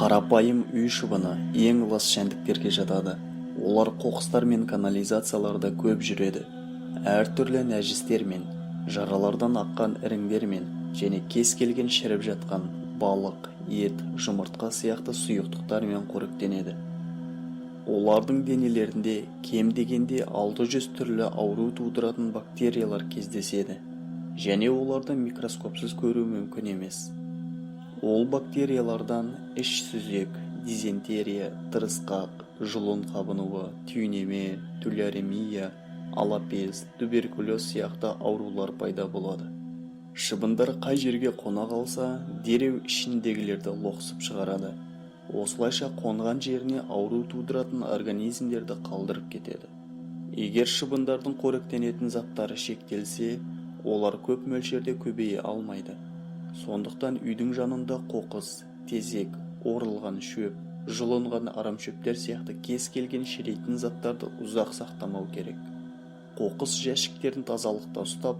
Қарапайым үй шыбыны ең лас жәндіктерге жатады. Олар қоқыстар мен канализацияларда көп жүреді. Әртүрлі нәжістермен, жаралардан аққан іріңдермен және кез келген шіріп жатқан балық, ет, жұмыртқа сияқты сұйықтықтармен қоректенеді. Олардың денелерінде кем дегенде 600 түрлі ауру тудыратын бактериялар кездеседі. Және оларды микроскопсыз көру мүмкін емес. Ол бактериялардан іш сүзек, дизентерия, тырысқақ, жұлын қабынуы, түйнеме, туляремия, алапес, туберкулез сияқты аурулар пайда болады. Шыбындар қай жерге қона қалса, дереу ішіндегілерді лоқсып шығарады. Осылайша қонған жеріне ауру тудыратын организмдерді қалдырып кетеді. Егер шыбындардың қоректенетін заттары шектелсе, олар көп мөлшерде көбейе алмайды. Сондықтан үйдің жанында қоқыс, тезек, орылған шөп, жұлынған арамшөптер сияқты кез келген шірейтін заттарды ұзақ сақтамау керек. Қоқыс жәшіктерін тазалықта ұстап,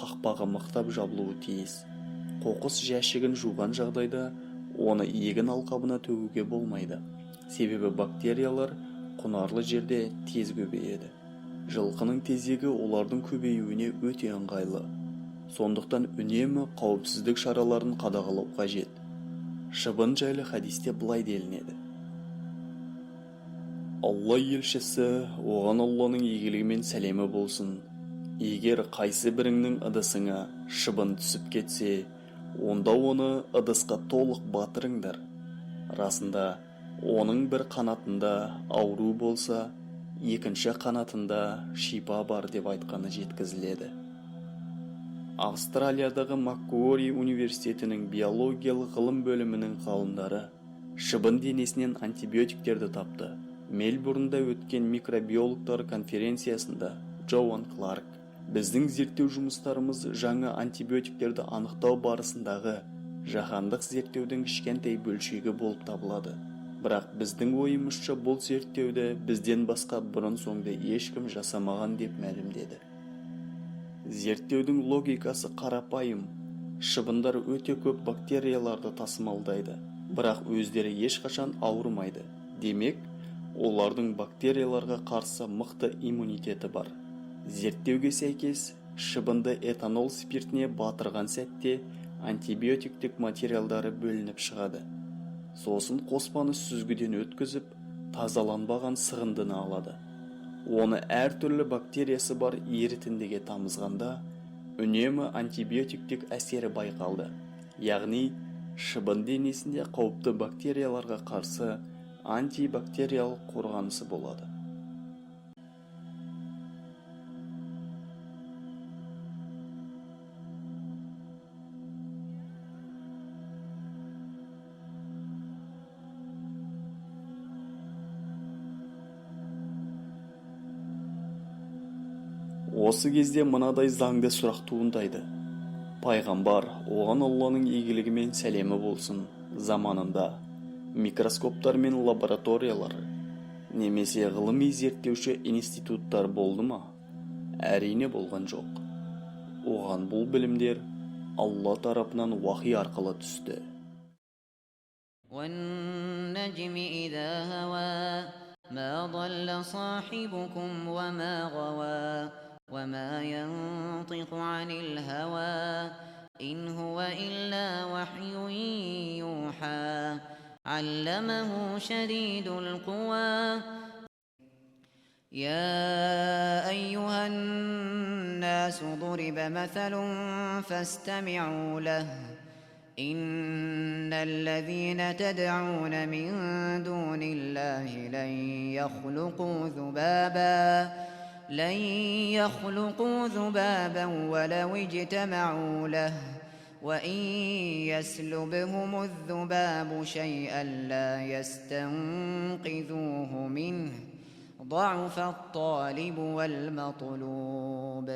қақпағы мықтап жабылуы тиіс. Қоқыс жәшігін жуған жағдайда оны егін алқабына төгуге болмайды. Себебі бактериялар құнарлы жерде тез көбейеді. Жылқының тезегі олардың көбеюіне өте ыңғайлы. Сондықтан үнемі қауіпсіздік шараларын қадағалау қажет. Шыбын жайлы хадисте былай делінеді: Алла елшісі, оған Алланың игілігі мен сәлемі болсын. Егер қайсы біріңнің ыдысыңа шыбын түсіп кетсе, онда оны ыдысқа толық батырыңдар. Расында, оның бір қанатында ауру болса, екінші қанатында шипа бар деп айтқаны жеткізіледі. Австралиядағы Маккуори университетінің биологиялық ғылым бөлімінің ғалымдары шыбын денесінен антибиотиктерді тапты. Мельбурнда өткен микробиологтар конференциясында Джоан Кларк: біздің зерттеу жұмыстарымыз жаңа антибиотиктерді анықтау барысындағы жаһандық зерттеудің кішкентай бөлшегі болып табылады. Бірақ біздің ойымызша бұл зерттеуді бізден басқа бұрын-соңды ешкім жасамаған деп мәлімдеді. Зерттеудің логикасы қарапайым. Шыбындар өте көп бактерияларды тасымалдайды, бірақ өздері ешқашан ауырмайды. Демек, олардың бактерияларға қарсы мықты иммунитеті бар. Зерттеуге сәйкес, шыбынды этанол спиртіне батырған сәтте антибиотиктік материалдары бөлініп шығады. Сосын қоспаны сүзгіден өткізіп, тазаланбаған сығындыны алады. Оны әртүрлі бактериясы бар ерітіндіге тамызғанда, үнемі антибиотиктік әсері байқалды. Яғни, шыбын денесінде қауіпті бактерияларға қарсы антибактериялық қорғанысы болады. Осы кезде мынадай заңды сұрақ туындайды. Пайғамбар, оған Алланың игілігі мен сәлемі болсын, заманында микроскоптар мен лабораториялар, немесе ғылыми зерттеуші институттар болды ма? Әрине болған жоқ. Оған бұл білімдер Алла тарапынан уахи арқылы түсті. وَالنَّجْمِ إِذَا هَوَى مَا ضَلَّ صَاحِبُكُمْ وَمَا غَوَى وَمَا يَنطِقُ عَنِ الْهَوَى إِنْ هُوَ إِلَّا وَحْيٌ يُوحَى عَلَّمَهُ شَدِيدُ الْقُوَى يَا أَيُّهَا النَّاسُ ضُرِبَ مَثَلٌ فَاسْتَمِعُوا لَهُ إِنَّ الَّذِينَ تَدْعُونَ مِن دُونِ اللَّهِ لن يخلقوا ذبابا ولو اجتمعوا له وإن يسلبهم الذباب شيئا لا يستنقذوه منه ضعف الطالب والمطلوب